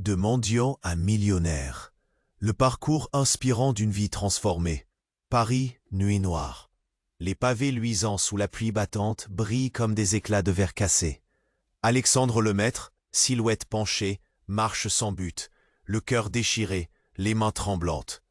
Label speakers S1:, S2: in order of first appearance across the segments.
S1: De mendiant à millionnaire. Le parcours inspirant d'une vie transformée. Paris, nuit noire. Les pavés luisants sous la pluie battante brillent comme des éclats de verre cassé. Alexandre Lemaître, silhouette penchée, marche sans but, le cœur déchiré, les mains tremblantes.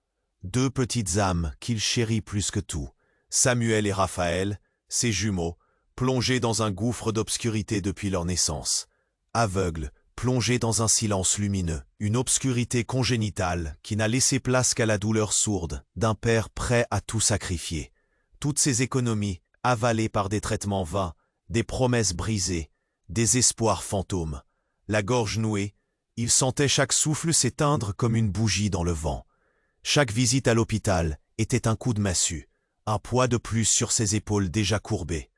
S1: Deux petites âmes qu'il chérit plus que tout. Samuel et Raphaël, ses jumeaux, plongés dans un gouffre d'obscurité depuis leur naissance. Aveugles, plongés dans un silence lumineux, une obscurité congénitale qui n'a laissé place qu'à la douleur sourde d'un père prêt à tout sacrifier. Toutes ces économies, avalées par des traitements vains, des promesses brisées, des espoirs fantômes. La gorge nouée, il sentait chaque souffle s'éteindre comme une bougie dans le vent. Chaque visite à l'hôpital était un coup de massue, un poids de plus sur ses épaules déjà courbées.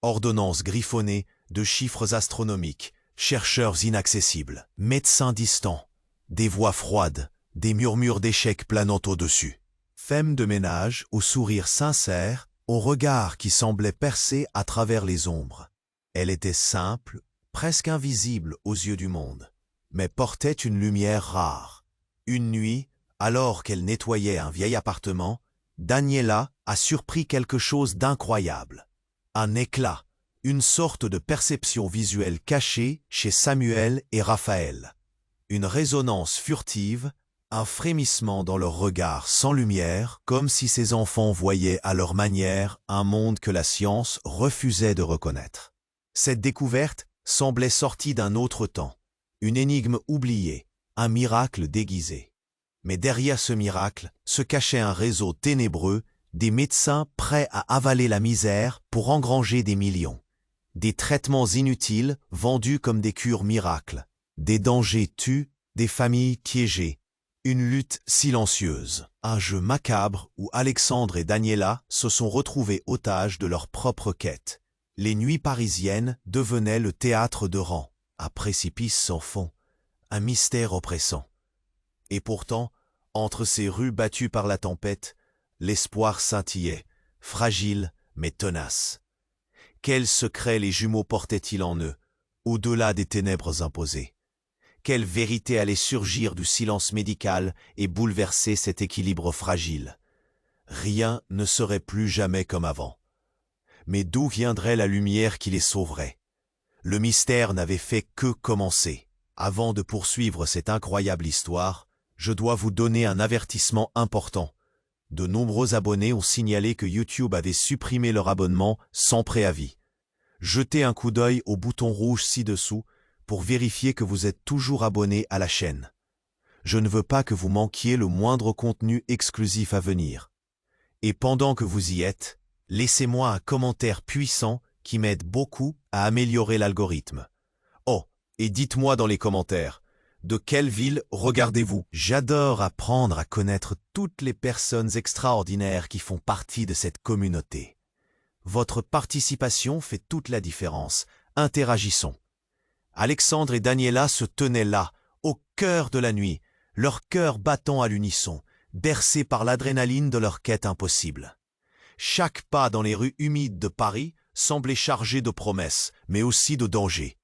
S1: Ordonnances griffonnées de chiffres astronomiques, chercheurs inaccessibles, médecins distants, des voix froides, des murmures d'échecs planant au-dessus. Femme de ménage au sourire sincère, au regard qui semblait percer à travers les ombres. Elle était simple, presque invisible aux yeux du monde, mais portait une lumière rare. Une nuit, alors qu'elle nettoyait un vieil appartement, Daniela a surpris quelque chose d'incroyable. Un éclat, une sorte de perception visuelle cachée chez Samuel et Raphaël. Une résonance furtive, un frémissement dans leur regard sans lumière, comme si ces enfants voyaient à leur manière un monde que la science refusait de reconnaître. Cette découverte semblait sortie d'un autre temps, une énigme oubliée, un miracle déguisé. Mais derrière ce miracle se cachait un réseau ténébreux, des médecins prêts à avaler la misère pour engranger des millions. Des traitements inutiles vendus comme des cures miracles. Des dangers tuent, des familles piégées. Une lutte silencieuse. Un jeu macabre où Alexandre et Daniela se sont retrouvés otages de leur propre quête. Les nuits parisiennes devenaient le théâtre de rang. Un précipice sans fond. Un mystère oppressant. Et pourtant, entre ces rues battues par la tempête, l'espoir scintillait, fragile mais tenace. Quels secrets les jumeaux portaient-ils en eux, au-delà des ténèbres imposées? Quelle vérité allait surgir du silence médical et bouleverser cet équilibre fragile? Rien ne serait plus jamais comme avant. Mais d'où viendrait la lumière qui les sauverait? Le mystère n'avait fait que commencer. Avant de poursuivre cette incroyable histoire, je dois vous donner un avertissement important. De nombreux abonnés ont signalé que YouTube avait supprimé leur abonnement sans préavis. Jetez un coup d'œil au bouton rouge ci-dessous pour vérifier que vous êtes toujours abonné à la chaîne. Je ne veux pas que vous manquiez le moindre contenu exclusif à venir. Et pendant que vous y êtes, laissez-moi un commentaire puissant qui m'aide beaucoup à améliorer l'algorithme. Oh, et dites-moi dans les commentaires, de quelle ville regardez-vous? J'adore apprendre à connaître toutes les personnes extraordinaires qui font partie de cette communauté. Votre participation fait toute la différence. Interagissons. Alexandre et Daniela se tenaient là, au cœur de la nuit, leur cœur battant à l'unisson, bercés par l'adrénaline de leur quête impossible. Chaque pas dans les rues humides de Paris semblait chargé de promesses, mais aussi de dangers.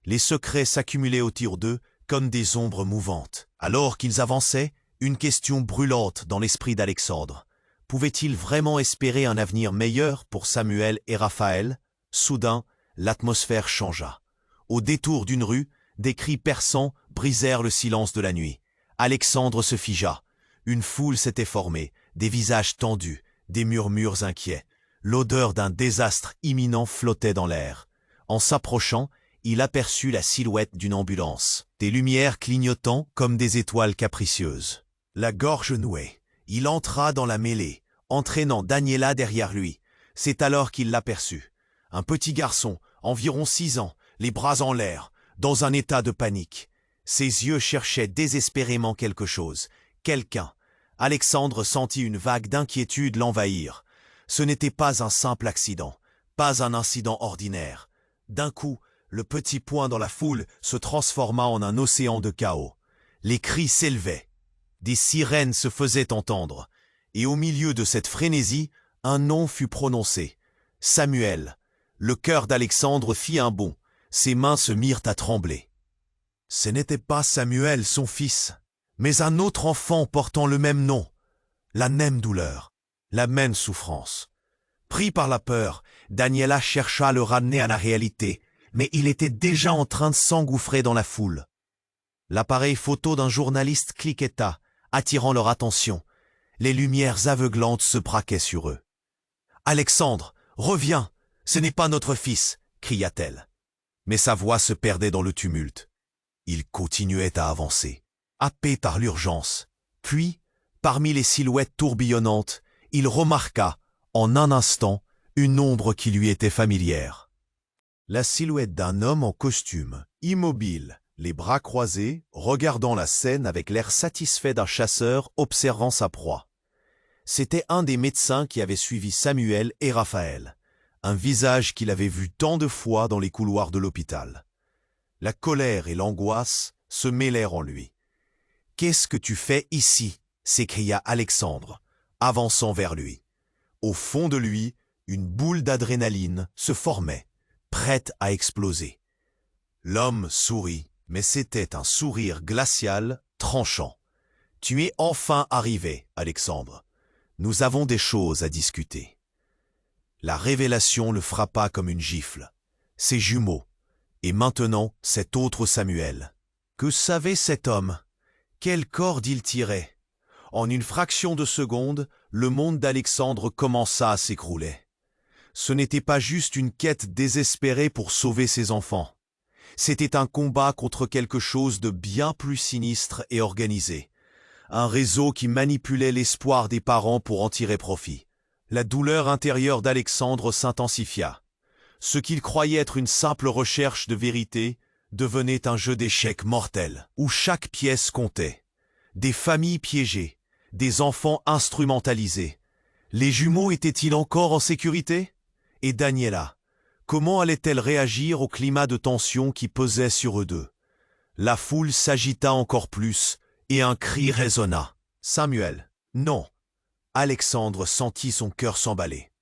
S1: Les secrets s'accumulaient autour d'eux comme des ombres mouvantes. Alors qu'ils avançaient, une question brûlante dans l'esprit d'Alexandre. Pouvait-il vraiment espérer un avenir meilleur pour Samuel et Raphaël? Soudain, l'atmosphère changea. Au détour d'une rue, des cris perçants brisèrent le silence de la nuit. Alexandre se figea. Une foule s'était formée, des visages tendus, des murmures inquiets. L'odeur d'un désastre imminent flottait dans l'air. En s'approchant, il aperçut la silhouette d'une ambulance, des lumières clignotant comme des étoiles capricieuses. La gorge nouée, il entra dans la mêlée, entraînant Daniela derrière lui. C'est alors qu'il l'aperçut. Un petit garçon, environ 6 ans, les bras en l'air, dans un état de panique. Ses yeux cherchaient désespérément quelque chose, quelqu'un. Alexandre sentit une vague d'inquiétude l'envahir. Ce n'était pas un simple accident, pas un incident ordinaire. D'un coup, le petit point dans la foule se transforma en un océan de chaos. Les cris s'élevaient. Des sirènes se faisaient entendre. Et au milieu de cette frénésie, un nom fut prononcé. Samuel. Le cœur d'Alexandre fit un bond. Ses mains se mirent à trembler. Ce n'était pas Samuel, son fils, mais un autre enfant portant le même nom, la même douleur, la même souffrance. Pris par la peur, Daniela chercha à le ramener à la réalité, mais il était déjà en train de s'engouffrer dans la foule. L'appareil photo d'un journaliste cliqueta, attirant leur attention. Les lumières aveuglantes se braquaient sur eux. « Alexandre, reviens, ce n'est pas notre fils !» cria-t-elle. Mais sa voix se perdait dans le tumulte. Il continuait à avancer, happé par l'urgence. Puis, parmi les silhouettes tourbillonnantes, il remarqua, en un instant, une ombre qui lui était familière. La silhouette d'un homme en costume, immobile, les bras croisés, regardant la scène avec l'air satisfait d'un chasseur observant sa proie. C'était un des médecins qui avait suivi Samuel et Raphaël, un visage qu'il avait vu tant de fois dans les couloirs de l'hôpital. La colère et l'angoisse se mêlèrent en lui. « Qu'est-ce que tu fais ici ?» s'écria Alexandre, avançant vers lui. Au fond de lui, une boule d'adrénaline se formait, prête à exploser. L'homme sourit, mais c'était un sourire glacial, tranchant. « Tu es enfin arrivé, Alexandre. Nous avons des choses à discuter. » La révélation le frappa comme une gifle. Ses jumeaux, et maintenant cet autre Samuel. Que savait cet homme? Quelle corde il tirait? En une fraction de seconde, le monde d'Alexandre commença à s'écrouler. Ce n'était pas juste une quête désespérée pour sauver ses enfants. C'était un combat contre quelque chose de bien plus sinistre et organisé. Un réseau qui manipulait l'espoir des parents pour en tirer profit. La douleur intérieure d'Alexandre s'intensifia. Ce qu'il croyait être une simple recherche de vérité devenait un jeu d'échecs mortel, où chaque pièce comptait. Des familles piégées, des enfants instrumentalisés. Les jumeaux étaient-ils encore en sécurité? Et Daniela, comment allait-elle réagir au climat de tension qui pesait sur eux deux? La foule s'agita encore plus, et un cri résonna. « Samuel, non !» Alexandre sentit son cœur s'emballer.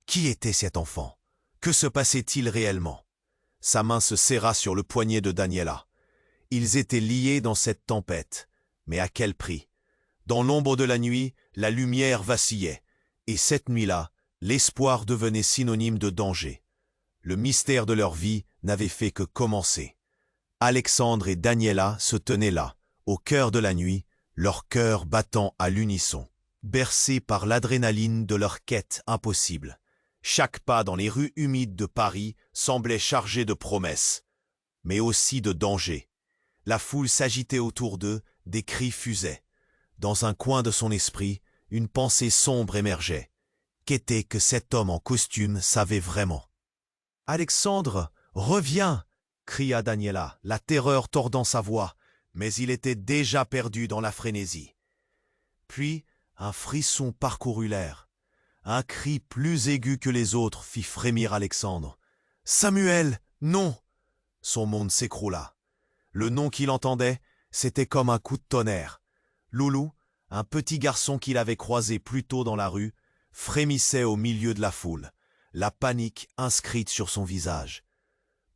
S1: Qui était cet enfant? Que se passait-il réellement? Sa main se serra sur le poignet de Daniela. Ils étaient liés dans cette tempête. Mais à quel prix? Dans l'ombre de la nuit, la lumière vacillait. Et cette nuit-là, l'espoir devenait synonyme de danger. Le mystère de leur vie n'avait fait que commencer. Alexandre et Daniela se tenaient là, au cœur de la nuit, leur cœur battant à l'unisson, bercés par l'adrénaline de leur quête impossible. Chaque pas dans les rues humides de Paris semblait chargé de promesses, mais aussi de dangers. La foule s'agitait autour d'eux, des cris fusaient. Dans un coin de son esprit, une pensée sombre émergeait. Qu'était que cet homme en costume savait vraiment? « Alexandre, reviens !» cria Daniela, la terreur tordant sa voix, mais il était déjà perdu dans la frénésie. Puis, un frisson parcourut l'air. Un cri plus aigu que les autres fit frémir Alexandre. « Samuel, non !» Son monde s'écroula. Le nom qu'il entendait, c'était comme un coup de tonnerre. Loulou, un petit garçon qu'il avait croisé plus tôt dans la rue, frémissait au milieu de la foule, la panique inscrite sur son visage.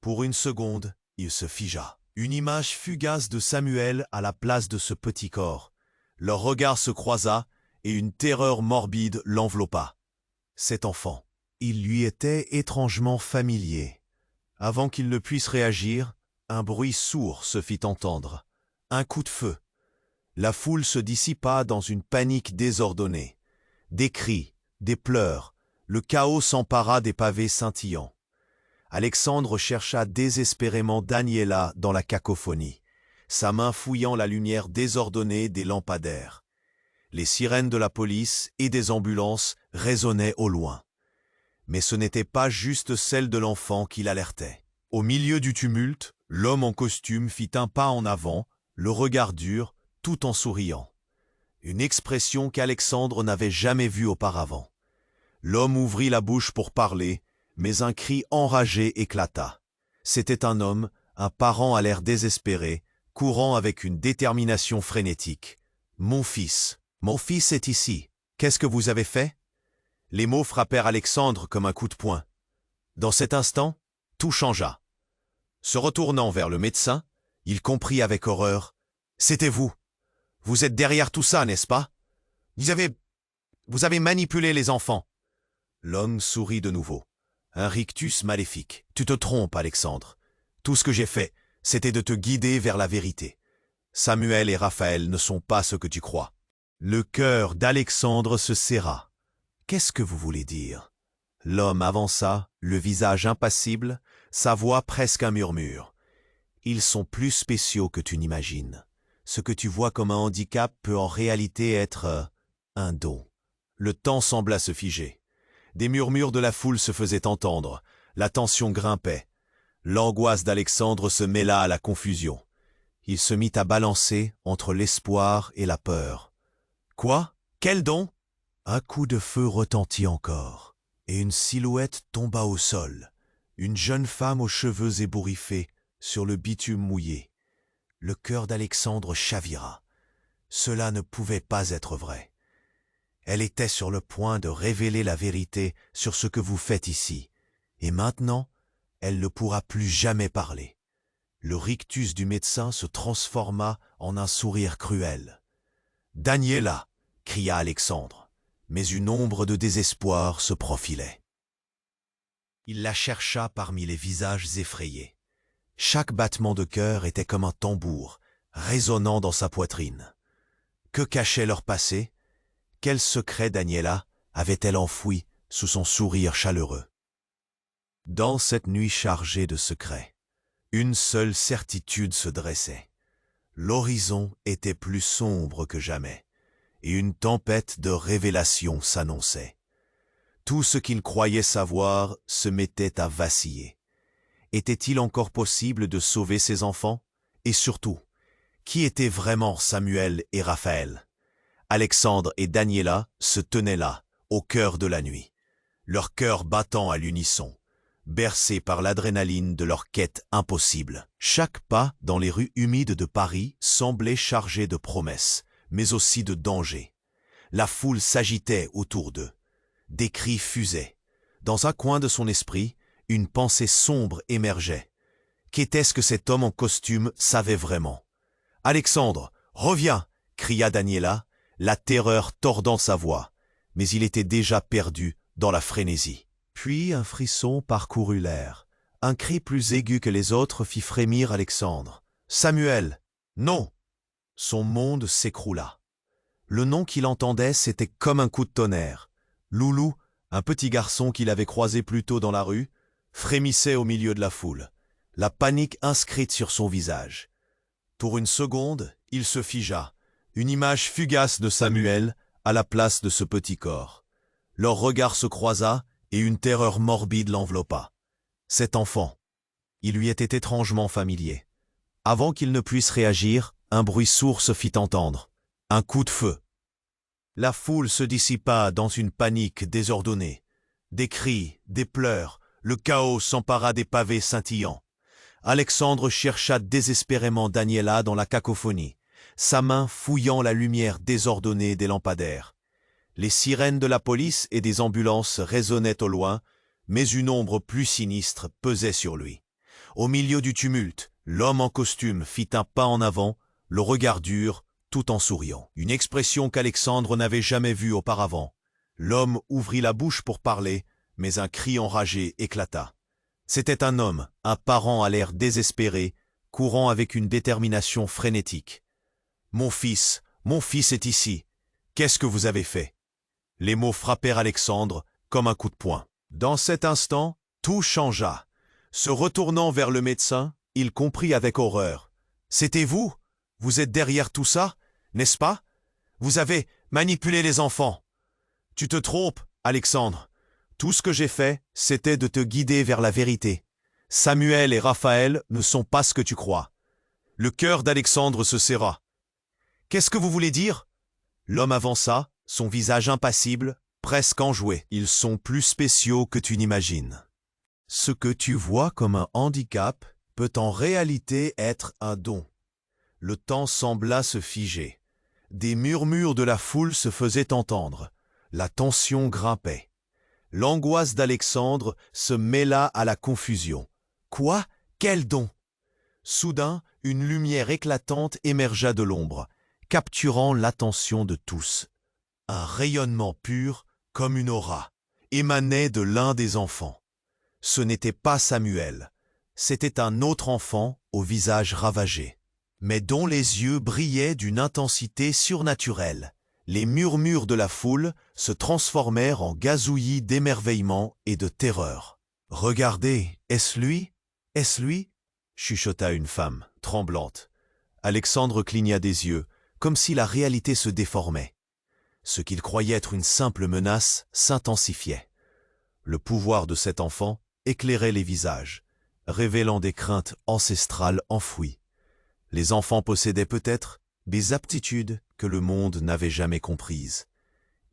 S1: Pour une seconde, il se figea. Une image fugace de Samuel à la place de ce petit corps. Leur regard se croisa et une terreur morbide l'enveloppa. Cet enfant, il lui était étrangement familier. Avant qu'il ne puisse réagir, un bruit sourd se fit entendre. Un coup de feu. La foule se dissipa dans une panique désordonnée. Des cris, des pleurs, le chaos s'empara des pavés scintillants. Alexandre chercha désespérément Daniela dans la cacophonie, sa main fouillant la lumière désordonnée des lampadaires. Les sirènes de la police et des ambulances résonnaient au loin. Mais ce n'était pas juste celle de l'enfant qui l'alertait. Au milieu du tumulte, l'homme en costume fit un pas en avant, le regard dur, tout en souriant. Une expression qu'Alexandre n'avait jamais vue auparavant. L'homme ouvrit la bouche pour parler, mais un cri enragé éclata. C'était un homme, un parent à l'air désespéré, courant avec une détermination frénétique. « Mon fils est ici. Qu'est-ce que vous avez fait ?» Les mots frappèrent Alexandre comme un coup de poing. Dans cet instant, tout changea. Se retournant vers le médecin, Il comprit avec horreur. C'était vous. Vous êtes derrière tout ça, n'est-ce pas? Vous avez manipulé les enfants. L'homme sourit de nouveau. Un rictus maléfique. Tu te trompes, Alexandre. Tout ce que j'ai fait, c'était de te guider vers la vérité. Samuel et Raphaël ne sont pas ce que tu crois. Le cœur d'Alexandre se serra. Qu'est-ce que vous voulez dire? L'homme avança, le visage impassible, sa voix presque un murmure. Ils sont plus spéciaux que tu n'imagines. Ce que tu vois comme un handicap peut en réalité être un don. Le temps sembla se figer. Des murmures de la foule se faisaient entendre. La tension grimpait. L'angoisse d'Alexandre se mêla à la confusion. Il se mit à balancer entre l'espoir et la peur. Quoi? Quel don? Un coup de feu retentit encore, et une silhouette tomba au sol. Une jeune femme aux cheveux ébouriffés, sur le bitume mouillé. Le cœur d'Alexandre chavira. Cela ne pouvait pas être vrai. Elle était sur le point de révéler la vérité sur ce que vous faites ici, et maintenant, elle ne pourra plus jamais parler. Le rictus du médecin se transforma en un sourire cruel. « Daniela !» cria Alexandre, mais une ombre de désespoir se profilait. Il la chercha parmi les visages effrayés. Chaque battement de cœur était comme un tambour, résonnant dans sa poitrine. Que cachait leur passé? Quel secret Daniela avait-elle enfoui sous son sourire chaleureux? Dans cette nuit chargée de secrets, une seule certitude se dressait. L'horizon était plus sombre que jamais, et une tempête de révélations s'annonçait. Tout ce qu'il croyait savoir se mettait à vaciller. Était-il encore possible de sauver ses enfants? Et surtout, qui étaient vraiment Samuel et Raphaël? Alexandre et Daniela se tenaient là, au cœur de la nuit, leur cœur battant à l'unisson, bercés par l'adrénaline de leur quête impossible. Chaque pas dans les rues humides de Paris semblait chargé de promesses, mais aussi de dangers. La foule s'agitait autour d'eux. Des cris fusaient. Dans un coin de son esprit, une pensée sombre émergeait. Qu'était-ce que cet homme en costume savait vraiment? « Alexandre, reviens !» cria Daniela, la terreur tordant sa voix, mais il était déjà perdu dans la frénésie. Puis un frisson parcourut l'air. Un cri plus aigu que les autres fit frémir Alexandre. « Samuel! Non !» Son monde s'écroula. Le nom qu'il entendait, c'était comme un coup de tonnerre. Loulou, un petit garçon qu'il avait croisé plus tôt dans la rue, frémissait au milieu de la foule, la panique inscrite sur son visage. Pour une seconde, il se figea, une image fugace de Samuel à la place de ce petit corps. Leur regard se croisa et une terreur morbide l'enveloppa. Cet enfant, il lui était étrangement familier. Avant qu'il ne puisse réagir, un bruit sourd se fit entendre. Un coup de feu. La foule se dissipa dans une panique désordonnée. Des cris, des pleurs, le chaos s'empara des pavés scintillants. Alexandre chercha désespérément Daniela dans la cacophonie, sa main fouillant la lumière désordonnée des lampadaires. Les sirènes de la police et des ambulances résonnaient au loin, mais une ombre plus sinistre pesait sur lui. Au milieu du tumulte, l'homme en costume fit un pas en avant, le regard dur, tout en souriant. Une expression qu'Alexandre n'avait jamais vue auparavant. L'homme ouvrit la bouche pour parler, mais un cri enragé éclata. C'était un homme, un parent à l'air désespéré, courant avec une détermination frénétique. « mon fils est ici. Qu'est-ce que vous avez fait ?» Les mots frappèrent Alexandre comme un coup de poing. Dans cet instant, tout changea. Se retournant vers le médecin, il comprit avec horreur. « C'était vous? Vous êtes derrière tout ça, n'est-ce pas? Vous avez manipulé les enfants. » « Tu te trompes, Alexandre. Tout ce que j'ai fait, c'était de te guider vers la vérité. Samuel et Raphaël ne sont pas ce que tu crois. » Le cœur d'Alexandre se serra. « Qu'est-ce que vous voulez dire ?» L'homme avança, son visage impassible, presque enjoué. « Ils sont plus spéciaux que tu n'imagines. Ce que tu vois comme un handicap peut en réalité être un don. » Le temps sembla se figer. Des murmures de la foule se faisaient entendre. La tension grimpait. L'angoisse d'Alexandre se mêla à la confusion. Quoi? Quel don? Soudain, une lumière éclatante émergea de l'ombre, capturant l'attention de tous. Un rayonnement pur, comme une aura, émanait de l'un des enfants. Ce n'était pas Samuel, c'était un autre enfant au visage ravagé, mais dont les yeux brillaient d'une intensité surnaturelle. Les murmures de la foule se transformèrent en gazouillis d'émerveillement et de terreur. « Regardez, est-ce lui? Est-ce lui » chuchota une femme, tremblante. Alexandre cligna des yeux, comme si la réalité se déformait. Ce qu'il croyait être une simple menace s'intensifiait. Le pouvoir de cet enfant éclairait les visages, révélant des craintes ancestrales enfouies. Les enfants possédaient peut-être des aptitudes que le monde n'avait jamais comprises.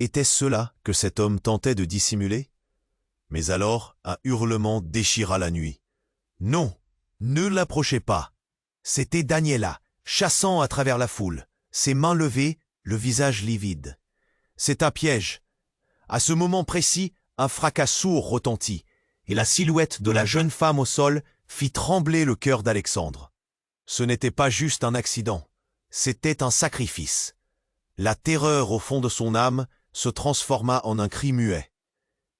S1: Était-ce cela que cet homme tentait de dissimuler? Mais alors, un hurlement déchira la nuit. Non, ne l'approchez pas. C'était Daniela, chassant à travers la foule, ses mains levées, le visage livide. C'est un piège. À ce moment précis, un fracas sourd retentit, et la silhouette de la jeune femme au sol fit trembler le cœur d'Alexandre. Ce n'était pas juste un accident, c'était un sacrifice. La terreur au fond de son âme se transforma en un cri muet.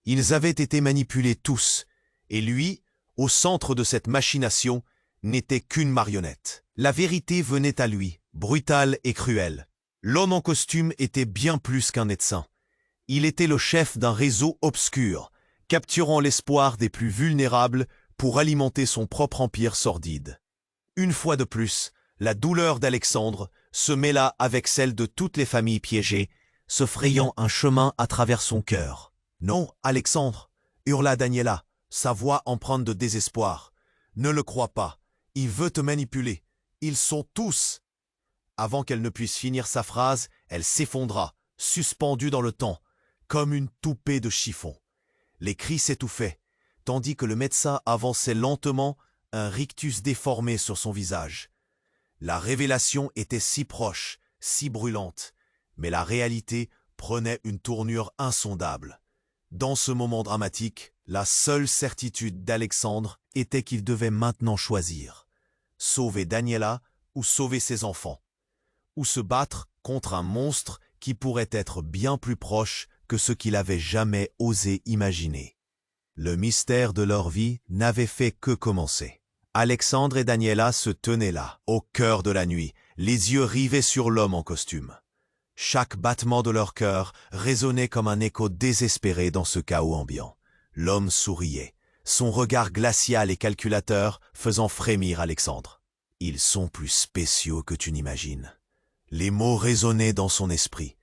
S1: Ils avaient été manipulés tous, et lui, au centre de cette machination, n'était qu'une marionnette. La vérité venait à lui, brutale et cruelle. L'homme en costume était bien plus qu'un médecin. Il était le chef d'un réseau obscur, capturant l'espoir des plus vulnérables pour alimenter son propre empire sordide. Une fois de plus, la douleur d'Alexandre se mêla avec celle de toutes les familles piégées, se frayant un chemin à travers son cœur. « Non, Alexandre !» hurla Daniela, sa voix empreinte de désespoir. « Ne le crois pas, il veut te manipuler. Ils sont tous !» Avant qu'elle ne puisse finir sa phrase, elle s'effondra, suspendue dans le temps, comme une toupée de chiffon. Les cris s'étouffaient, tandis que le médecin avançait lentement, un rictus déformé sur son visage. La révélation était si proche, si brûlante, mais la réalité prenait une tournure insondable. Dans ce moment dramatique, la seule certitude d'Alexandre était qu'il devait maintenant choisir. Sauver Daniela ou sauver ses enfants. Ou se battre contre un monstre qui pourrait être bien plus proche que ce qu'il avait jamais osé imaginer. Le mystère de leur vie n'avait fait que commencer. Alexandre et Daniela se tenaient là, au cœur de la nuit, les yeux rivés sur l'homme en costume. Chaque battement de leur cœur résonnait comme un écho désespéré dans ce chaos ambiant. L'homme souriait, son regard glacial et calculateur faisant frémir Alexandre. « Ils sont plus spéciaux que tu n'imagines. » Les mots résonnaient dans son esprit,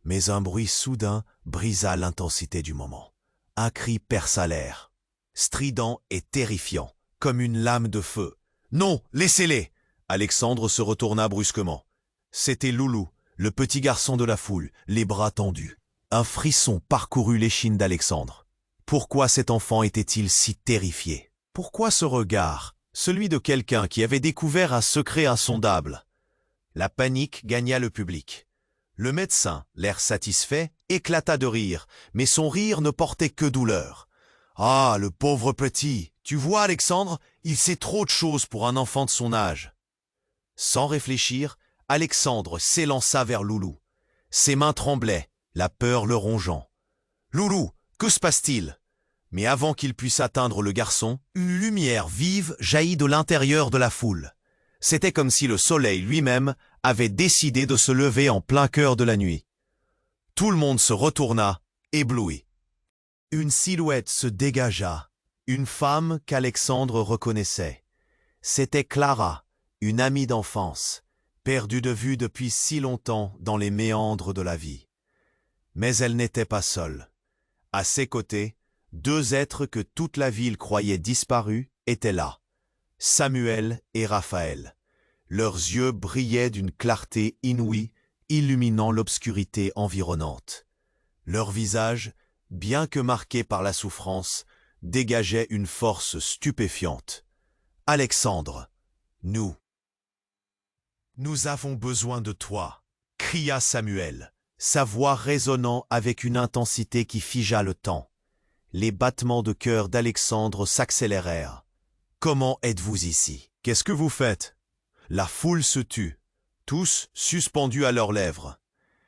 S1: mais un bruit soudain brisa l'intensité du moment. Un cri perça l'air, strident et terrifiant, comme une lame de feu. « Non, laissez-les !» Alexandre se retourna brusquement. C'était Loulou, le petit garçon de la foule, les bras tendus. Un frisson parcourut l'échine d'Alexandre. Pourquoi cet enfant était-il si terrifié? Pourquoi ce regard, celui de quelqu'un qui avait découvert un secret insondable? La panique gagna le public. Le médecin, l'air satisfait, éclata de rire, mais son rire ne portait que douleur. « Ah, le pauvre petit! Tu vois, Alexandre, il sait trop de choses pour un enfant de son âge. » Sans réfléchir, Alexandre s'élança vers Loulou. Ses mains tremblaient, la peur le rongeant. « Loulou, que se passe-t-il » Mais avant qu'il puisse atteindre le garçon, une lumière vive jaillit de l'intérieur de la foule. C'était comme si le soleil lui-même avait décidé de se lever en plein cœur de la nuit. Tout le monde se retourna, ébloui. Une silhouette se dégagea, une femme qu'Alexandre reconnaissait. C'était Clara, une amie d'enfance, perdue de vue depuis si longtemps dans les méandres de la vie. Mais elle n'était pas seule. À ses côtés, deux êtres que toute la ville croyait disparus étaient là, Samuel et Raphaël. Leurs yeux brillaient d'une clarté inouïe, illuminant l'obscurité environnante. Leurs visages, bien que marqués par la souffrance, dégageaient une force stupéfiante. « Alexandre, nous avons besoin de toi !» cria Samuel, sa voix résonnant avec une intensité qui figea le temps. Les battements de cœur d'Alexandre s'accélérèrent. « Comment êtes-vous ici? Qu'est-ce que vous faites ?» La foule se tut, tous suspendus à leurs lèvres.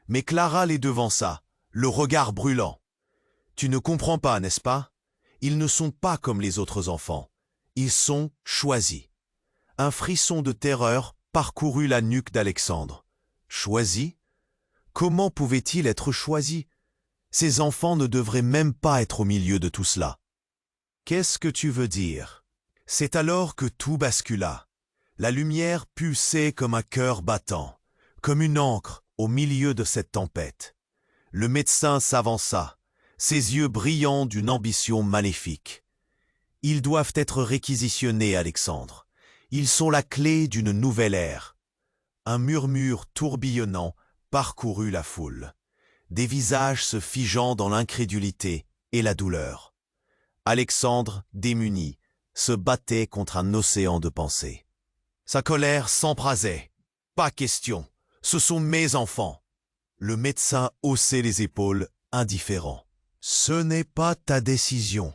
S1: Mais Clara les devança, le regard brûlant. « Tu ne comprends pas, n'est-ce pas? Ils ne sont pas comme les autres enfants. Ils sont choisis. » Un frisson de terreur parcourut la nuque d'Alexandre. Choisis? Comment pouvait-il être choisi? Ces enfants ne devraient même pas être au milieu de tout cela. Qu'est-ce que tu veux dire? C'est alors que tout bascula. La lumière pulsait comme un cœur battant, comme une ancre au milieu de cette tempête. Le médecin s'avança, ses yeux brillants d'une ambition maléfique. « Ils doivent être réquisitionnés, Alexandre. Ils sont la clé d'une nouvelle ère. » Un murmure tourbillonnant parcourut la foule, des visages se figeant dans l'incrédulité et la douleur. Alexandre, démuni, se battait contre un océan de pensées. Sa colère s'embrasait. « Pas question, ce sont mes enfants. » Le médecin haussait les épaules, indifférent. « Ce n'est pas ta décision.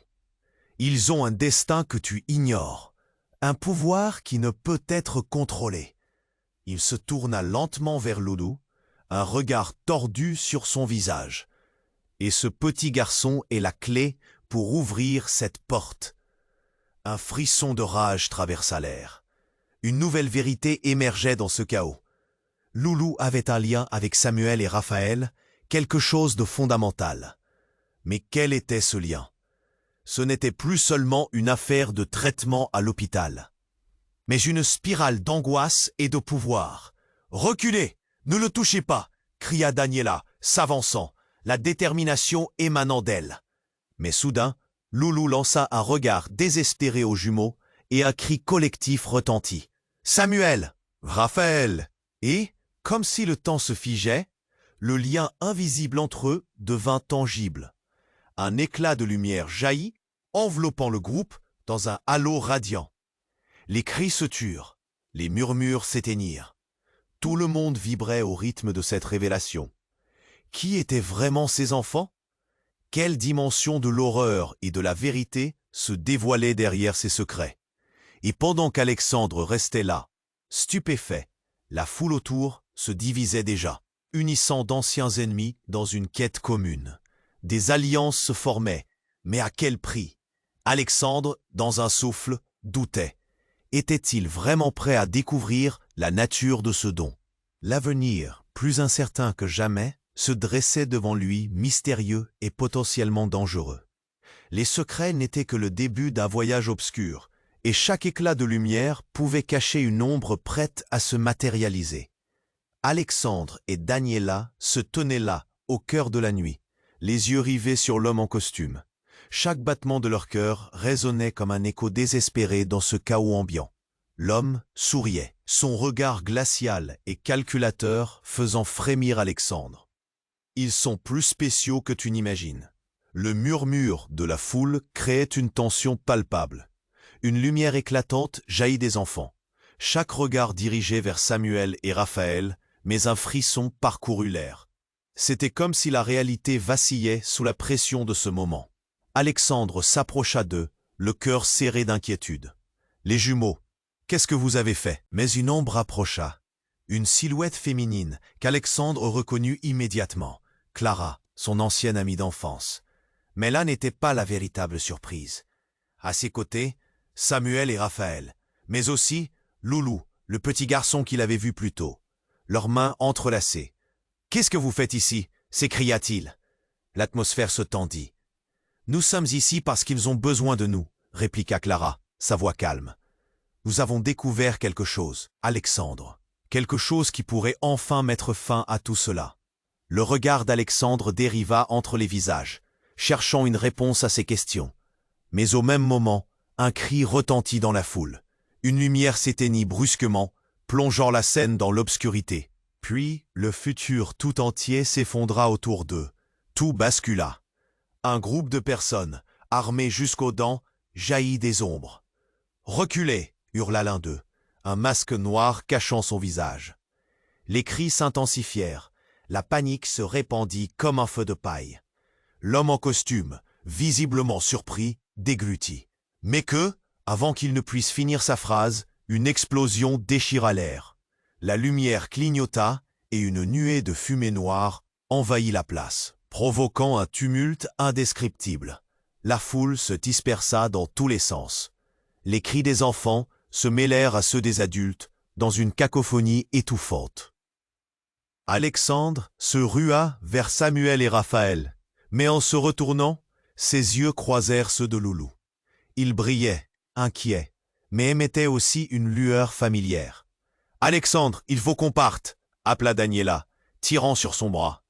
S1: Ils ont un destin que tu ignores, un pouvoir qui ne peut être contrôlé. » Il se tourna lentement vers Loulou, un regard tordu sur son visage. « Et ce petit garçon est la clé pour ouvrir cette porte. » Un frisson de rage traversa l'air. Une nouvelle vérité émergeait dans ce chaos. Loulou avait un lien avec Samuel et Raphaël, quelque chose de fondamental. Mais quel était ce lien? Ce n'était plus seulement une affaire de traitement à l'hôpital, mais une spirale d'angoisse et de pouvoir. « Reculez! Ne le touchez pas !» cria Daniela, s'avançant, la détermination émanant d'elle. Mais soudain, Loulou lança un regard désespéré aux jumeaux et un cri collectif retentit. « Samuel! Raphaël !» Et, comme si le temps se figeait, le lien invisible entre eux devint tangible. Un éclat de lumière jaillit, enveloppant le groupe dans un halo radiant. Les cris se turent, les murmures s'éteignirent. Tout le monde vibrait au rythme de cette révélation. Qui étaient vraiment ces enfants? Quelle dimension de l'horreur et de la vérité se dévoilait derrière ces secrets? Et pendant qu'Alexandre restait là, stupéfait, la foule autour se divisait déjà, unissant d'anciens ennemis dans une quête commune. Des alliances se formaient, mais à quel prix? Alexandre, dans un souffle, doutait. Était-il vraiment prêt à découvrir la nature de ce don? L'avenir, plus incertain que jamais, se dressait devant lui, mystérieux et potentiellement dangereux. Les secrets n'étaient que le début d'un voyage obscur, et chaque éclat de lumière pouvait cacher une ombre prête à se matérialiser. Alexandre et Daniela se tenaient là, au cœur de la nuit, les yeux rivés sur l'homme en costume. Chaque battement de leur cœur résonnait comme un écho désespéré dans ce chaos ambiant. L'homme souriait, son regard glacial et calculateur faisant frémir Alexandre. « Ils sont plus spéciaux que tu n'imagines. » Le murmure de la foule créait une tension palpable. Une lumière éclatante jaillit des enfants. Chaque regard dirigé vers Samuel et Raphaël, mais un frisson parcourut l'air. C'était comme si la réalité vacillait sous la pression de ce moment. Alexandre s'approcha d'eux, le cœur serré d'inquiétude. « Les jumeaux, qu'est-ce que vous avez fait ?» Mais une ombre approcha, une silhouette féminine qu'Alexandre reconnut immédiatement, Clara, son ancienne amie d'enfance. Mais là n'était pas la véritable surprise. À ses côtés, Samuel et Raphaël, mais aussi Loulou, le petit garçon qu'il avait vu plus tôt, leurs mains entrelacées. « Qu'est-ce que vous faites ici ?» s'écria-t-il. L'atmosphère se tendit. « Nous sommes ici parce qu'ils ont besoin de nous », répliqua Clara, sa voix calme. « Nous avons découvert quelque chose, Alexandre. Quelque chose qui pourrait enfin mettre fin à tout cela. » Le regard d'Alexandre dériva entre les visages, cherchant une réponse à ses questions. Mais au même moment, un cri retentit dans la foule. Une lumière s'éteignit brusquement, plongeant la scène dans l'obscurité. Puis, le futur tout entier s'effondra autour d'eux. Tout bascula. Un groupe de personnes, armées jusqu'aux dents, jaillit des ombres. « Reculez !» hurla l'un d'eux, un masque noir cachant son visage. Les cris s'intensifièrent. La panique se répandit comme un feu de paille. L'homme en costume, visiblement surpris, déglutit. Mais que, avant qu'il ne puisse finir sa phrase, Une explosion déchira l'air. La lumière clignota et une nuée de fumée noire envahit la place, provoquant un tumulte indescriptible. La foule se dispersa dans tous les sens. Les cris des enfants se mêlèrent à ceux des adultes dans une cacophonie étouffante. Alexandre se rua vers Samuel et Raphaël, mais en se retournant, ses yeux croisèrent ceux de Loulou. Il brillait, inquiet, mais émettait aussi une lueur familière. « Alexandre, il faut qu'on parte !» appela Daniela, tirant sur son bras.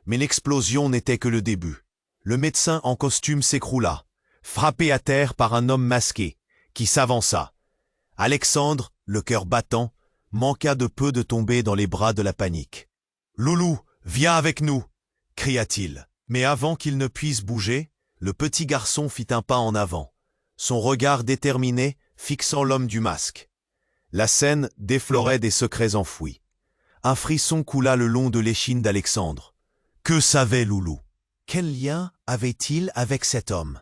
S1: Mais l'explosion n'était que le début. Le médecin en costume s'écroula, frappé à terre par un homme masqué, qui s'avança. Alexandre, le cœur battant, manqua de peu de tomber dans les bras de la panique. « Loulou, viens avec nous !» cria-t-il. Mais avant qu'il ne puisse bouger, le petit garçon fit un pas en avant, son regard déterminé fixant l'homme du masque. La scène déflorait des secrets enfouis. Un frisson coula le long de l'échine d'Alexandre. Que savait Loulou? Quel lien avait-il avec cet homme?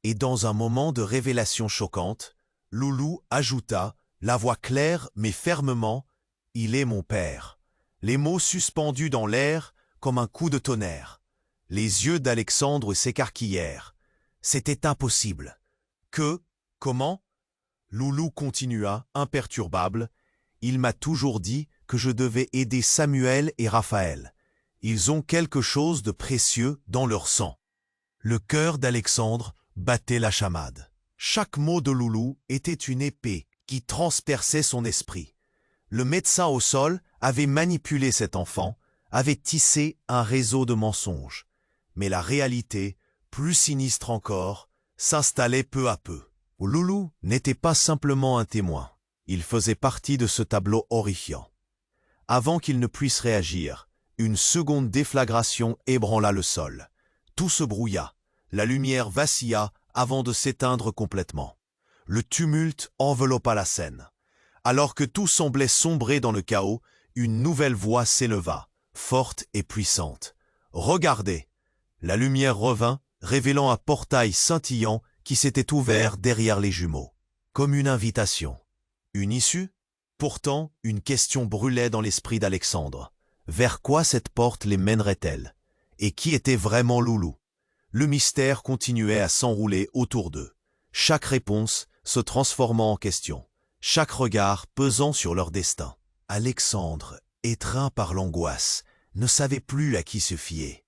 S1: Et dans un moment de révélation choquante, Loulou ajouta, la voix claire mais fermement, « Il est mon père ». Les mots suspendus dans l'air comme un coup de tonnerre. Les yeux d'Alexandre s'écarquillèrent. C'était impossible. Comment? Loulou continua, imperturbable. Il m'a toujours dit que je devais aider Samuel et Raphaël. Ils ont quelque chose de précieux dans leur sang. Le cœur d'Alexandre battait la chamade. Chaque mot de Loulou était une épée qui transperçait son esprit. Le médecin au sol avait manipulé cet enfant, avait tissé un réseau de mensonges. Mais la réalité, plus sinistre encore, s'installait peu à peu. Loulou n'était pas simplement un témoin. Il faisait partie de ce tableau horrifiant. Avant qu'il ne puisse réagir, une seconde déflagration ébranla le sol. Tout se brouilla. La lumière vacilla avant de s'éteindre complètement. Le tumulte enveloppa la scène. Alors que tout semblait sombrer dans le chaos, une nouvelle voix s'éleva, forte et puissante. « Regardez !» La lumière revint, révélant un portail scintillant qui s'était ouvert derrière les jumeaux. Comme une invitation. Une issue? Pourtant, une question brûlait dans l'esprit d'Alexandre. Vers quoi cette porte les mènerait-elle? Et qui était vraiment Loulou? Le mystère continuait à s'enrouler autour d'eux. Chaque réponse se transformant en question. Chaque regard pesant sur leur destin. Alexandre, étreint par l'angoisse, ne savait plus à qui se fier.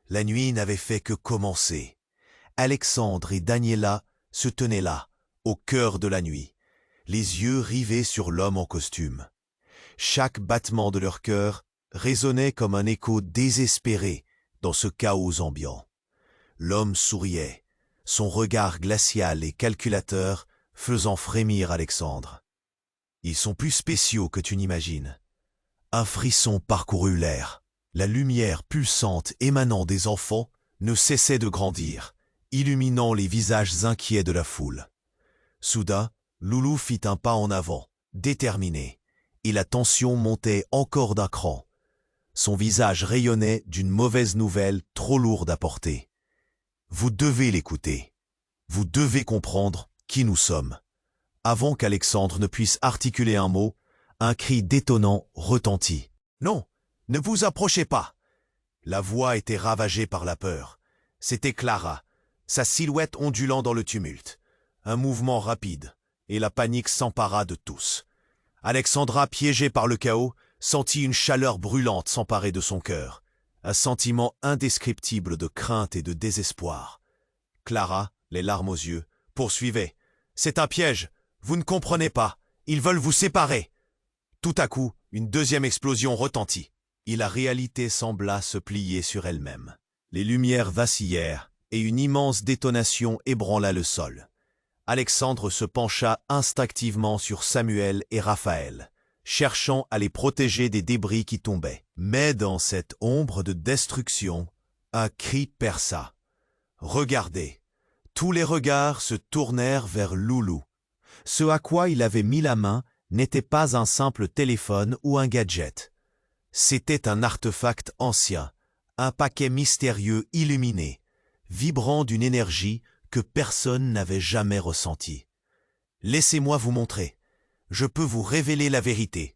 S1: La nuit n'avait fait que commencer. Alexandre et Daniela se tenaient là, au cœur de la nuit, les yeux rivés sur l'homme en costume. Chaque battement de leur cœur résonnait comme un écho désespéré dans ce chaos ambiant. L'homme souriait, son regard glacial et calculateur faisant frémir Alexandre. « Ils sont plus spéciaux que tu n'imagines. » Un frisson parcourut l'air. La lumière pulsante émanant des enfants ne cessait de grandir, illuminant les visages inquiets de la foule. Soudain, Loulou fit un pas en avant, déterminé, et la tension montait encore d'un cran. Son visage rayonnait d'une mauvaise nouvelle trop lourde à porter. « Vous devez l'écouter. Vous devez comprendre qui nous sommes. » Avant qu'Alexandre ne puisse articuler un mot, un cri détonnant retentit. « Non, ne vous approchez pas !» La voix était ravagée par la peur. C'était Clara, sa silhouette ondulant dans le tumulte. Un mouvement rapide, et la panique s'empara de tous. Alexandra, piégée par le chaos, sentit une chaleur brûlante s'emparer de son cœur. Un sentiment indescriptible de crainte et de désespoir. Clara, les larmes aux yeux, poursuivait. « C'est un piège. Vous ne comprenez pas. Ils veulent vous séparer. » Tout à coup, une deuxième explosion retentit. Et la réalité sembla se plier sur elle-même. Les lumières vacillèrent, et une immense détonation ébranla le sol. Alexandre se pencha instinctivement sur Samuel et Raphaël, cherchant à les protéger des débris qui tombaient. Mais dans cette ombre de destruction, un cri perça. « Regardez !» Tous les regards se tournèrent vers Loulou. Ce à quoi il avait mis la main n'était pas un simple téléphone ou un gadget. C'était un artefact ancien, un paquet mystérieux illuminé, vibrant d'une énergie que personne n'avait jamais ressentie. « Laissez-moi vous montrer. » je peux vous révéler la vérité. »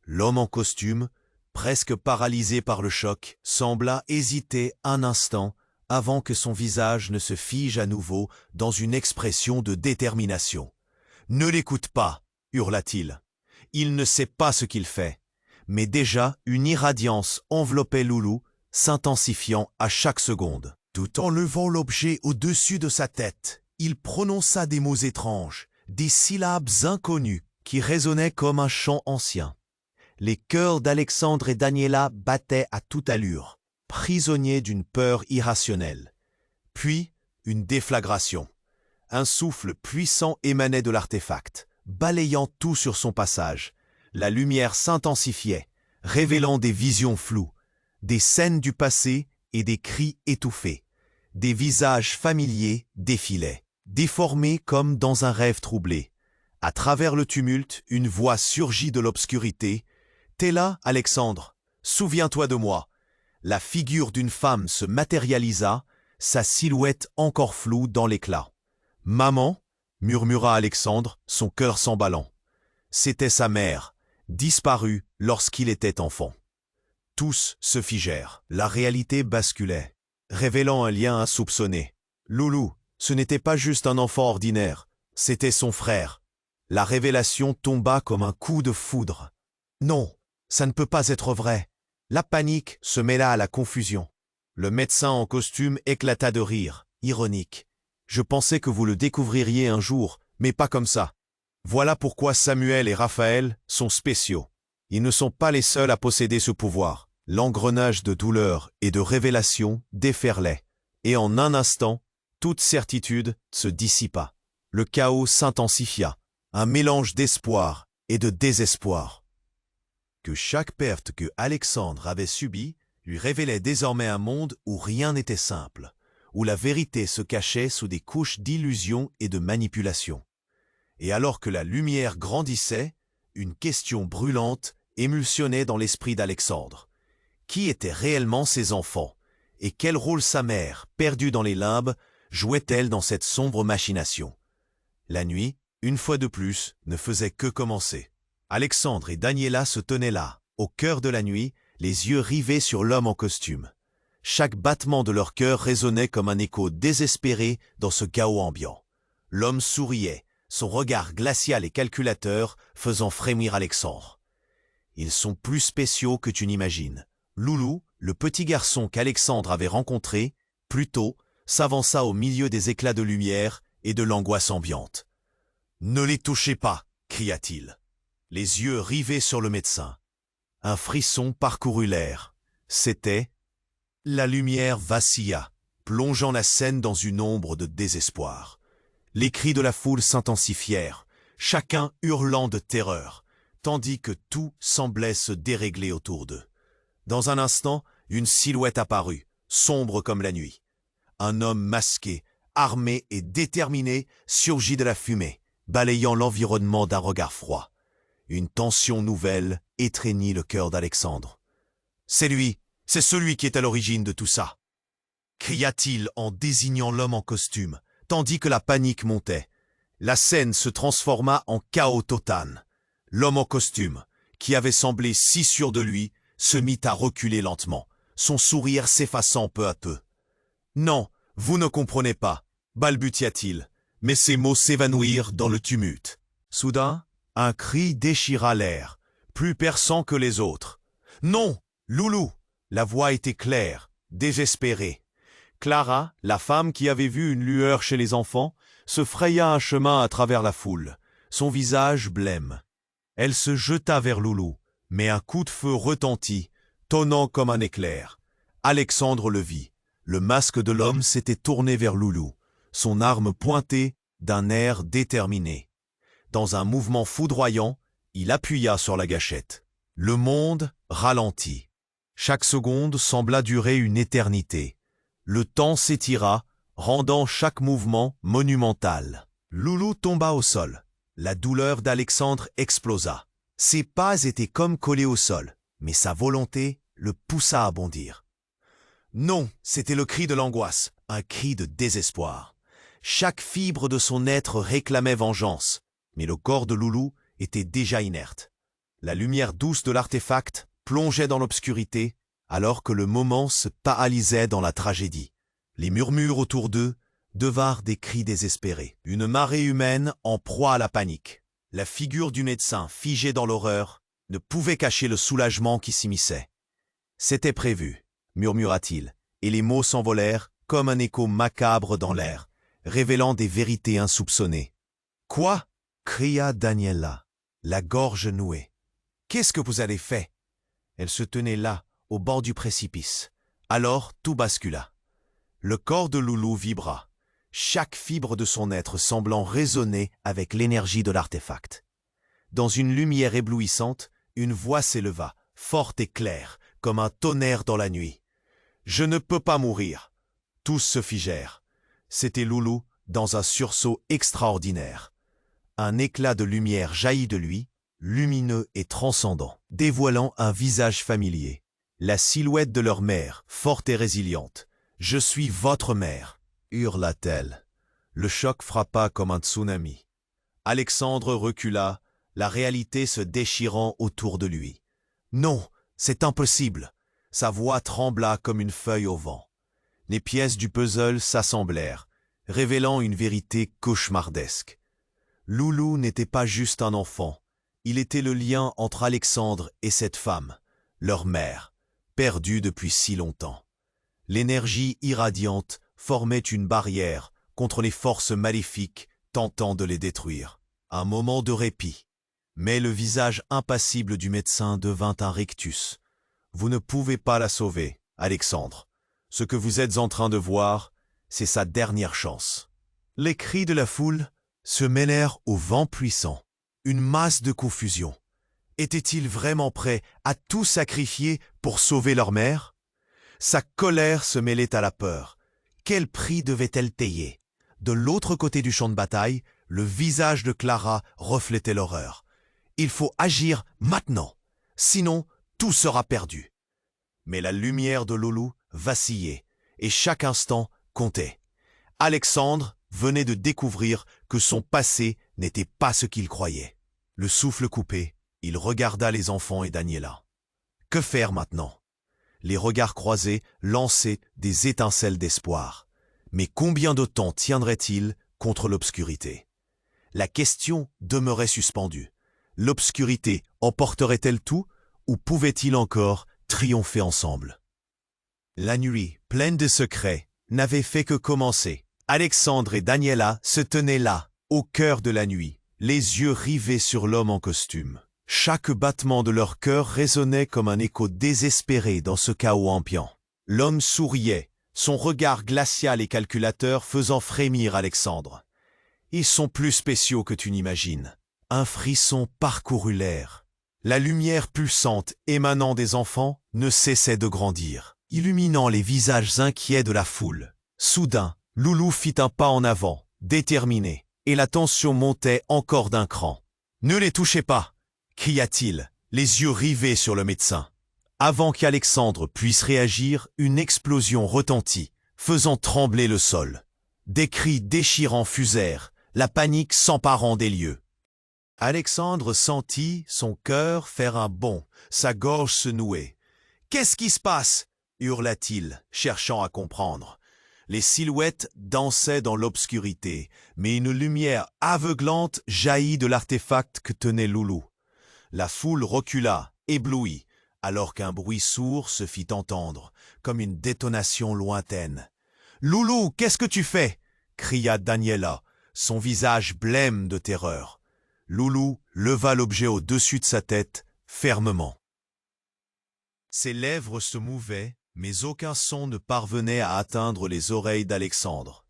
S1: L'homme en costume, presque paralysé par le choc, sembla hésiter un instant avant que son visage ne se fige à nouveau dans une expression de détermination. « Ne l'écoute pas, » hurla-t-il. « Il ne sait pas ce qu'il fait. » Mais déjà, une irradiance enveloppait Loulou, s'intensifiant à chaque seconde. Tout en levant l'objet au-dessus de sa tête, il prononça des mots étranges, des syllabes inconnues qui résonnaient comme un chant ancien. Les cœurs d'Alexandre et Daniela battaient à toute allure, prisonniers d'une peur irrationnelle. Puis, une déflagration. Un souffle puissant émanait de l'artefact, balayant tout sur son passage. La lumière s'intensifiait, révélant des visions floues, des scènes du passé et des cris étouffés. Des visages familiers défilaient, déformés comme dans un rêve troublé. À travers le tumulte, une voix surgit de l'obscurité. « T'es là, Alexandre, souviens-toi de moi. » La figure d'une femme se matérialisa, sa silhouette encore floue dans l'éclat. « Maman » murmura Alexandre, son cœur s'emballant. C'était sa mère, disparue lorsqu'il était enfant. Tous se figèrent. La réalité basculait, révélant un lien insoupçonné. Loulou, ce n'était pas juste un enfant ordinaire, c'était son frère. La révélation tomba comme un coup de foudre. Non, ça ne peut pas être vrai. La panique se mêla à la confusion. Le médecin en costume éclata de rire, ironique. « Je pensais que vous le découvririez un jour, mais pas comme ça. Voilà pourquoi Samuel et Raphaël sont spéciaux. Ils ne sont pas les seuls à posséder ce pouvoir. » L'engrenage de douleur et de révélation déferlait, et en un instant, toute certitude se dissipa. Le chaos s'intensifia, un mélange d'espoir et de désespoir. Que chaque perte que Alexandre avait subie lui révélait désormais un monde où rien n'était simple, où la vérité se cachait sous des couches d'illusion et de manipulation. Et alors que la lumière grandissait, une question brûlante émulsionnait dans l'esprit d'Alexandre. Qui étaient réellement ses enfants, et quel rôle sa mère, perdue dans les limbes, jouait-elle dans cette sombre machination? La nuit, une fois de plus, ne faisait que commencer. Alexandre et Daniela se tenaient là, au cœur de la nuit, les yeux rivés sur l'homme en costume. Chaque battement de leur cœur résonnait comme un écho désespéré dans ce chaos ambiant. L'homme souriait, son regard glacial et calculateur faisant frémir Alexandre. Ils sont plus spéciaux que tu n'imagines. Loulou, le petit garçon qu'Alexandre avait rencontré, plus tôt, s'avança au milieu des éclats de lumière et de l'angoisse ambiante. « Ne les touchez pas !» cria-t-il, les yeux rivés sur le médecin. Un frisson parcourut l'air. C'était... La lumière vacilla, plongeant la scène dans une ombre de désespoir. Les cris de la foule s'intensifièrent, chacun hurlant de terreur, tandis que tout semblait se dérégler autour d'eux. Dans un instant, une silhouette apparut, sombre comme la nuit. Un homme masqué, armé et déterminé surgit de la fumée, balayant l'environnement d'un regard froid. Une tension nouvelle étreignit le cœur d'Alexandre. « C'est lui, c'est celui qui est à l'origine de tout ça !» cria-t-il en désignant l'homme en costume, tandis que la panique montait. La scène se transforma en chaos total. L'homme en costume, qui avait semblé si sûr de lui, se mit à reculer lentement, son sourire s'effaçant peu à peu. « Non, vous ne comprenez pas, » balbutia-t-il, mais ses mots s'évanouirent dans le tumulte. Soudain, un cri déchira l'air, plus perçant que les autres. « Non, Loulou !» La voix était claire, désespérée. Clara, la femme qui avait vu une lueur chez les enfants, se fraya un chemin à travers la foule, son visage blême. Elle se jeta vers Loulou, mais un coup de feu retentit, tonnant comme un éclair. Alexandre le vit. Le masque de l'homme s'était tourné vers Loulou, son arme pointée d'un air déterminé. Dans un mouvement foudroyant, il appuya sur la gâchette. Le monde ralentit. Chaque seconde sembla durer une éternité. Le temps s'étira, rendant chaque mouvement monumental. Loulou tomba au sol. La douleur d'Alexandre explosa. Ses pas étaient comme collés au sol, mais sa volonté le poussa à bondir. Non, c'était le cri de l'angoisse, un cri de désespoir. Chaque fibre de son être réclamait vengeance, mais le corps de Loulou était déjà inerte. La lumière douce de l'artefact plongeait dans l'obscurité, alors que le moment se paralysait dans la tragédie. Les murmures autour d'eux devinrent des cris désespérés. Une marée humaine en proie à la panique. La figure du médecin, figée dans l'horreur, ne pouvait cacher le soulagement qui s'immisçait. « C'était prévu », murmura-t-il, et les mots s'envolèrent comme un écho macabre dans l'air, révélant des vérités insoupçonnées. « Quoi » cria Daniela, la gorge nouée. « Qu'est-ce que vous avez fait ?» Elle se tenait là, au bord du précipice. Alors tout bascula. Le corps de Loulou vibra, chaque fibre de son être semblant résonner avec l'énergie de l'artefact. Dans une lumière éblouissante, une voix s'éleva, forte et claire, comme un tonnerre dans la nuit. « Je ne peux pas mourir !» Tous se figèrent. C'était Loulou dans un sursaut extraordinaire. Un éclat de lumière jaillit de lui, lumineux et transcendant, dévoilant un visage familier. La silhouette de leur mère, forte et résiliente. « Je suis votre mère !» hurla-t-elle. Le choc frappa comme un tsunami. Alexandre recula, la réalité se déchirant autour de lui. « Non, c'est impossible !» Sa voix trembla comme une feuille au vent. Les pièces du puzzle s'assemblèrent, révélant une vérité cauchemardesque. Loulou n'était pas juste un enfant, il était le lien entre Alexandre et cette femme, leur mère, perdue depuis si longtemps. L'énergie irradiante formait une barrière contre les forces maléfiques tentant de les détruire. Un moment de répit, mais le visage impassible du médecin devint un rictus. « Vous ne pouvez pas la sauver, Alexandre. Ce que vous êtes en train de voir, c'est sa dernière chance. » Les cris de la foule se mêlèrent au vent puissant. Une masse de confusion. Étaient-ils vraiment prêts à tout sacrifier pour sauver leur mère? Sa colère se mêlait à la peur. Quel prix devait-elle payer? De l'autre côté du champ de bataille, le visage de Clara reflétait l'horreur. Il faut agir maintenant, sinon tout sera perdu. Mais la lumière de Loulou vacillait, et chaque instant comptait. Alexandre venait de découvrir que son passé n'était pas ce qu'il croyait. Le souffle coupé, il regarda les enfants et Daniela. Que faire maintenant? Les regards croisés lançaient des étincelles d'espoir. Mais combien de temps tiendrait-il contre l'obscurité? La question demeurait suspendue. L'obscurité emporterait-elle tout, ou pouvait-il encore triompher ensemble? La nuit, pleine de secrets, n'avait fait que commencer. Alexandre et Daniela se tenaient là, au cœur de la nuit, les yeux rivés sur l'homme en costume. Chaque battement de leur cœur résonnait comme un écho désespéré dans ce chaos ambiant. L'homme souriait, son regard glacial et calculateur faisant frémir Alexandre. « Ils sont plus spéciaux que tu n'imagines. » Un frisson parcourut l'air. La lumière pulsante émanant des enfants ne cessait de grandir, illuminant les visages inquiets de la foule. Soudain, Loulou fit un pas en avant, déterminé, et la tension montait encore d'un cran. « Ne les touchez pas !» cria-t-il, les yeux rivés sur le médecin. Avant qu'Alexandre puisse réagir, une explosion retentit, faisant trembler le sol. Des cris déchirants fusèrent, la panique s'emparant des lieux. Alexandre sentit son cœur faire un bond, sa gorge se nouer. « Qu'est-ce qui se passe ?» hurla-t-il, cherchant à comprendre. Les silhouettes dansaient dans l'obscurité, mais une lumière aveuglante jaillit de l'artefact que tenait Loulou. La foule recula, éblouie, alors qu'un bruit sourd se fit entendre, comme une détonation lointaine. « Loulou, qu'est-ce que tu fais ?» cria Daniela, son visage blême de terreur. Loulou leva l'objet au-dessus de sa tête, fermement. Ses lèvres se mouvaient, mais aucun son ne parvenait à atteindre les oreilles d'Alexandre.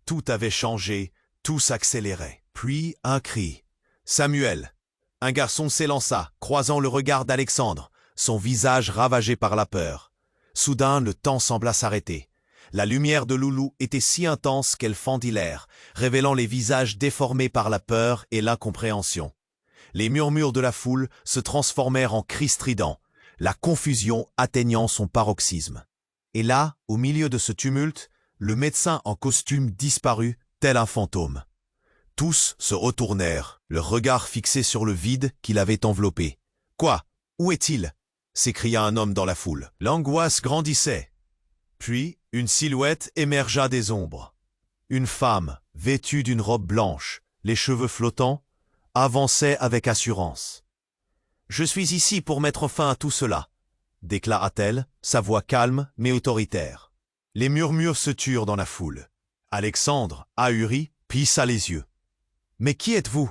S1: Tout avait changé, tout s'accélérait. Puis un cri. « Samuel !» Un garçon s'élança, croisant le regard d'Alexandre, son visage ravagé par la peur. Soudain, le temps sembla s'arrêter. La lumière de Loulou était si intense qu'elle fendit l'air, révélant les visages déformés par la peur et l'incompréhension. Les murmures de la foule se transformèrent en cris stridents, la confusion atteignant son paroxysme. Et là, au milieu de ce tumulte, le médecin en costume disparut, tel un fantôme. Tous se retournèrent, leur regard fixé sur le vide qui l'avait enveloppé. « Quoi? Où est-il » s'écria un homme dans la foule. L'angoisse grandissait. Puis, une silhouette émergea des ombres. Une femme, vêtue d'une robe blanche, les cheveux flottants, avançait avec assurance. « Je suis ici pour mettre fin à tout cela », déclara-t-elle, sa voix calme mais autoritaire. Les murmures se turent dans la foule. Alexandre, ahuri, plissa les yeux. « Mais qui êtes-vous »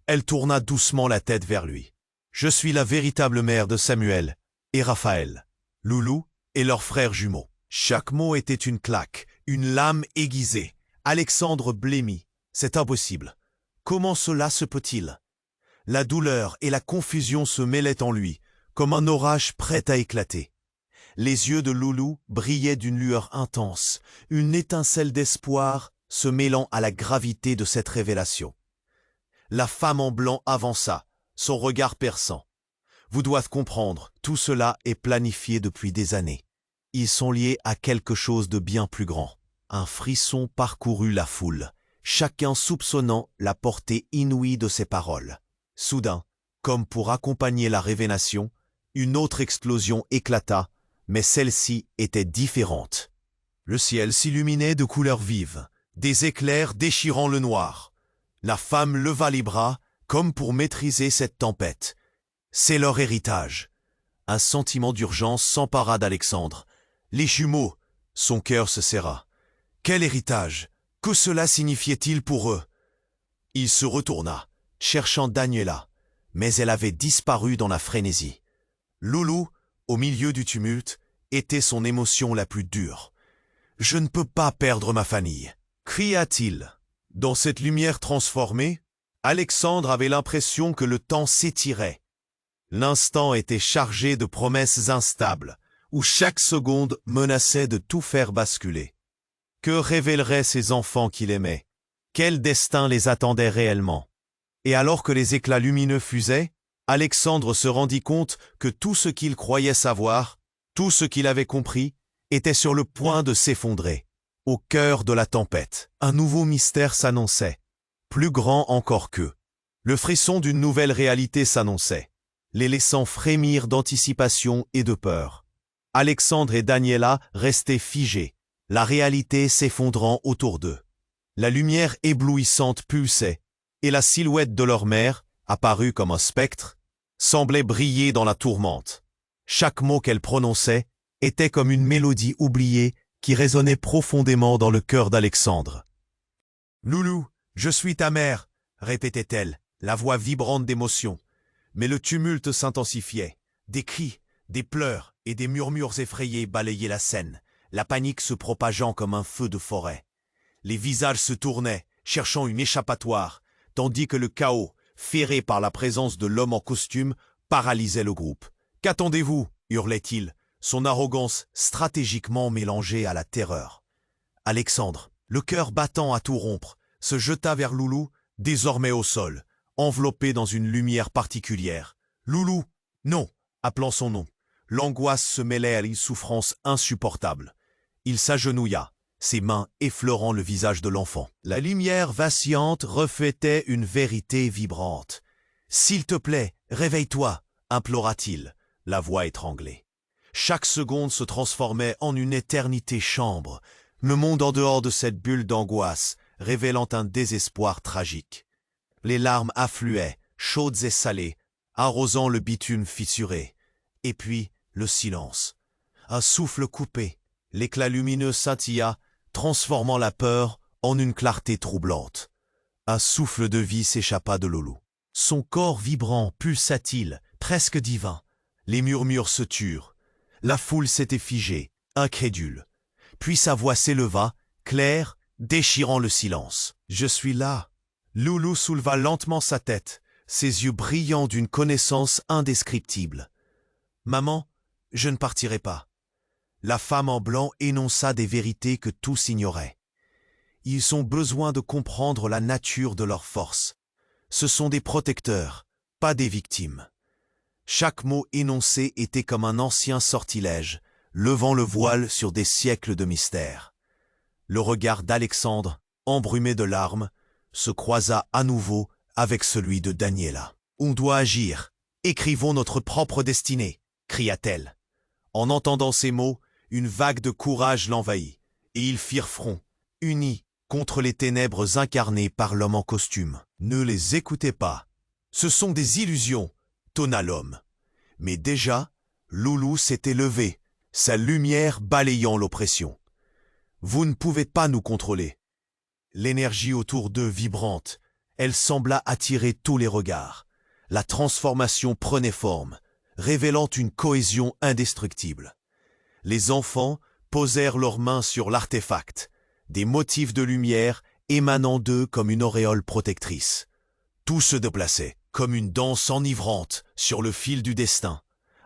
S1: Elle tourna doucement la tête vers lui. « Je suis la véritable mère de Samuel et Raphaël, Loulou et leurs frères jumeaux. » Chaque mot était une claque, une lame aiguisée. Alexandre blêmit. « C'est impossible. Comment cela se peut-il » La douleur et la confusion se mêlaient en lui, comme un orage prêt à éclater. Les yeux de Loulou brillaient d'une lueur intense, une étincelle d'espoir se mêlant à la gravité de cette révélation. La femme en blanc avança, son regard perçant. « Vous doivent comprendre, tout cela est planifié depuis des années. Ils sont liés à quelque chose de bien plus grand. » Un frisson parcourut la foule, chacun soupçonnant la portée inouïe de ces paroles. Soudain, comme pour accompagner la révélation, une autre explosion éclata, mais celle-ci était différente. Le ciel s'illuminait de couleurs vives, des éclairs déchirant le noir. La femme leva les bras, comme pour maîtriser cette tempête. C'est leur héritage. Un sentiment d'urgence s'empara d'Alexandre. Les jumeaux, son cœur se serra. Quel héritage? Que cela signifiait-il pour eux? Il se retourna, cherchant Daniela, mais elle avait disparu dans la frénésie. Loulou, au milieu du tumulte, était son émotion la plus dure. « Je ne peux pas perdre ma famille !» cria-t-il. Dans cette lumière transformée, Alexandre avait l'impression que le temps s'étirait. L'instant était chargé de promesses instables, où chaque seconde menaçait de tout faire basculer. Que révéleraient ces enfants qu'il aimait? Quel destin les attendait réellement? Et alors que les éclats lumineux fusaient, Alexandre se rendit compte que tout ce qu'il croyait savoir, tout ce qu'il avait compris, était sur le point de s'effondrer. Au cœur de la tempête, un nouveau mystère s'annonçait, plus grand encore qu'eux. Le frisson d'une nouvelle réalité s'annonçait, les laissant frémir d'anticipation et de peur. Alexandre et Daniela restaient figés, la réalité s'effondrant autour d'eux. La lumière éblouissante pulsait, et la silhouette de leur mère, apparue comme un spectre, semblait briller dans la tourmente. Chaque mot qu'elle prononçait était comme une mélodie oubliée qui résonnait profondément dans le cœur d'Alexandre. « Loulou, je suis ta mère » répétait-elle, la voix vibrante d'émotion. Mais le tumulte s'intensifiait. Des cris, des pleurs et des murmures effrayés balayaient la scène, la panique se propageant comme un feu de forêt. Les visages se tournaient, cherchant une échappatoire, tandis que le chaos, ferré par la présence de l'homme en costume, paralysait le groupe. « Qu'attendez-vous » hurlait-il, son arrogance stratégiquement mélangée à la terreur. Alexandre, le cœur battant à tout rompre, se jeta vers Loulou, désormais au sol, enveloppé dans une lumière particulière. « Loulou !» Non, appelant son nom. L'angoisse se mêlait à une souffrance insupportable. Il s'agenouilla, ses mains effleurant le visage de l'enfant. La lumière vacillante reflétait une vérité vibrante. « S'il te plaît, réveille-toi » implora-t-il, la voix étranglée. Chaque seconde se transformait en une éternité chambre, le monde en dehors de cette bulle d'angoisse, révélant un désespoir tragique. Les larmes affluaient, chaudes et salées, arrosant le bitume fissuré. Et puis, le silence. Un souffle coupé, l'éclat lumineux scintilla, transformant la peur en une clarté troublante. Un souffle de vie s'échappa de Loulou. Son corps vibrant pulsa-t-il, presque divin. Les murmures se turent. La foule s'était figée, incrédule. Puis sa voix s'éleva, claire, déchirant le silence. « Je suis là !» Loulou souleva lentement sa tête, ses yeux brillants d'une connaissance indescriptible. « Maman, je ne partirai pas. » La femme en blanc énonça des vérités que tous ignoraient. Ils ont besoin de comprendre la nature de leur force. Ce sont des protecteurs, pas des victimes. Chaque mot énoncé était comme un ancien sortilège, levant le voile sur des siècles de mystère. Le regard d'Alexandre, embrumé de larmes, se croisa à nouveau avec celui de Daniela. « On doit agir. Écrivons notre propre destinée !» cria-t-elle. En entendant ces mots, une vague de courage l'envahit, et ils firent front, unis, contre les ténèbres incarnées par l'homme en costume. « Ne les écoutez pas. Ce sont des illusions !» tonna l'homme. Mais déjà, Loulou s'était levé, sa lumière balayant l'oppression. « Vous ne pouvez pas nous contrôler. » L'énergie autour d'eux vibrante, elle sembla attirer tous les regards. La transformation prenait forme, révélant une cohésion indestructible. Les enfants posèrent leurs mains sur l'artefact, des motifs de lumière émanant d'eux comme une auréole protectrice. Tout se déplaçait, comme une danse enivrante sur le fil du destin,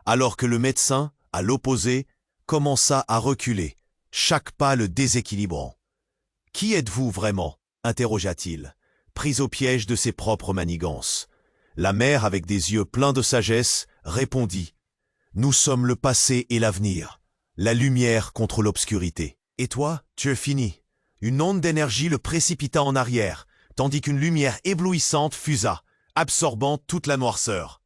S1: alors que le médecin, à l'opposé, commença à reculer, chaque pas le déséquilibrant. « Qui êtes-vous vraiment ?» interrogea-t-il, pris au piège de ses propres manigances. La mère, avec des yeux pleins de sagesse, répondit « Nous sommes le passé et l'avenir, la lumière contre l'obscurité. Et toi, tu es fini. » Une onde d'énergie le précipita en arrière, tandis qu'une lumière éblouissante fusa, absorbant toute la noirceur.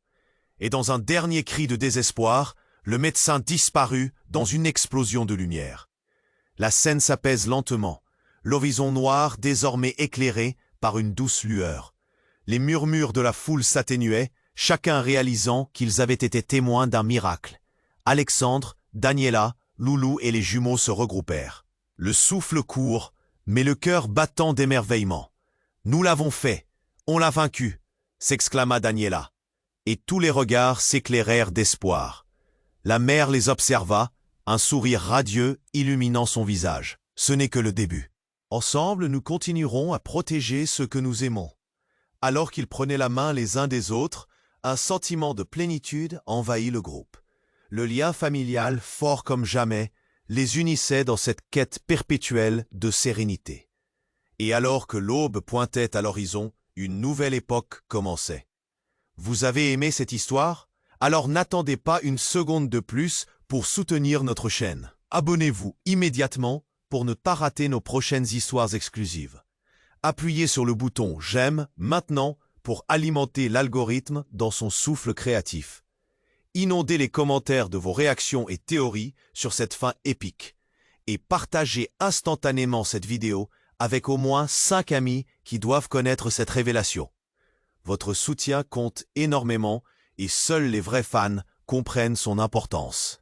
S1: Et dans un dernier cri de désespoir, le médecin disparut dans une explosion de lumière. La scène s'apaise lentement, l'horizon noir désormais éclairé par une douce lueur. Les murmures de la foule s'atténuaient, chacun réalisant qu'ils avaient été témoins d'un miracle. Alexandre, Daniela, Loulou et les jumeaux se regroupèrent. Le souffle court, mais le cœur battant d'émerveillement. « Nous l'avons fait, on l'a vaincu !» s'exclama Daniela. Et tous les regards s'éclairèrent d'espoir. La mère les observa, un sourire radieux illuminant son visage. Ce n'est que le début. Ensemble, nous continuerons à protéger ceux que nous aimons. Alors qu'ils prenaient la main les uns des autres, un sentiment de plénitude envahit le groupe. Le lien familial, fort comme jamais, les unissait dans cette quête perpétuelle de sérénité. Et alors que l'aube pointait à l'horizon, une nouvelle époque commençait. Vous avez aimé cette histoire? Alors n'attendez pas une seconde de plus pour soutenir notre chaîne. Abonnez-vous immédiatement pour ne pas rater nos prochaines histoires exclusives. Appuyez sur le bouton « J'aime » maintenant pour alimenter l'algorithme dans son souffle créatif. Inondez les commentaires de vos réactions et théories sur cette fin épique. Et partagez instantanément cette vidéo avec au moins 5 amis qui doivent connaître cette révélation. Votre soutien compte énormément et seuls les vrais fans comprennent son importance.